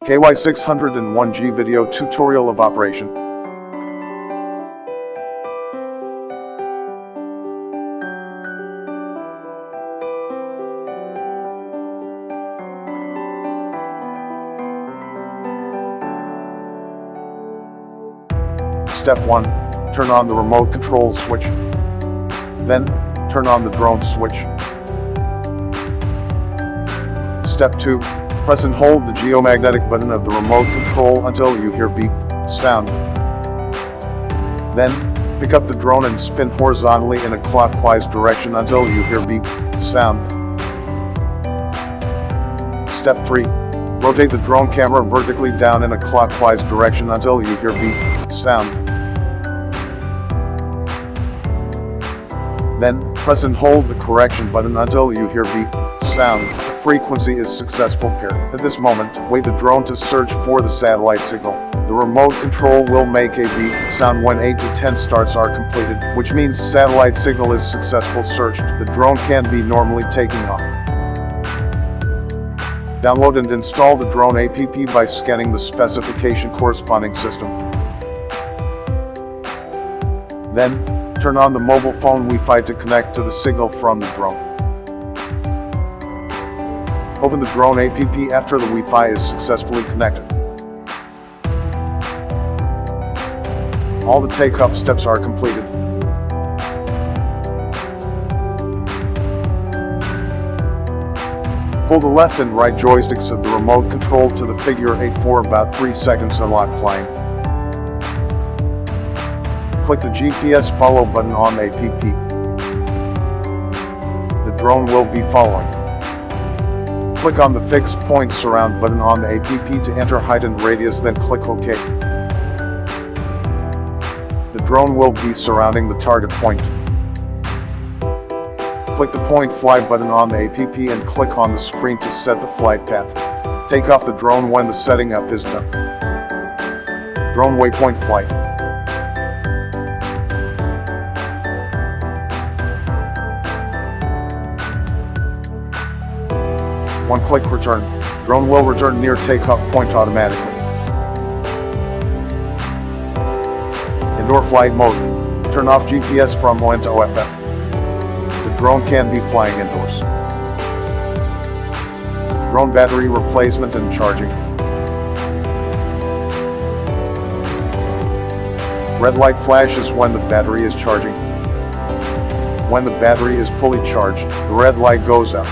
KY601G video tutorial of operation. Step 1. Turn on the remote control switch. Then, turn on the drone switch. Step 2. Press and hold the geomagnetic button of the remote control until you hear beep sound. Then, pick up the drone and spin horizontally in a clockwise direction until you hear beep sound. Step 3. Rotate the drone camera vertically down in a clockwise direction until you hear beep sound. Then, press and hold the correction button until you hear beep sound. The frequency is successful paired. At this moment, wait the drone to search for the satellite signal. The remote control will make a beep sound when 8 to 10 starts are completed, which means satellite signal is successful searched. The drone can be normally taking off. Download and install the drone app by scanning the specification corresponding system. Then, turn on the mobile phone Wi-Fi to connect to the signal from the drone. Open the drone app after the Wi-Fi is successfully connected. All the takeoff steps are completed. Pull the left and right joysticks of the remote control to the figure 8 for about 3 seconds to unlock flying. Click the GPS follow button on the app. The drone will be following. Click on the fixed point surround button on the app to enter height and radius, then click OK. The drone will be surrounding the target point. Click the point fly button on the app and click on the screen to set the flight path. Take off the drone when the setting up is done. Drone waypoint flight. One click return. Drone will return near takeoff point automatically. Indoor flight mode. Turn off GPS from ON to OFF. The drone can be flying indoors. Drone battery replacement and charging. Red light flashes when the battery is charging. When the battery is fully charged, the red light goes out.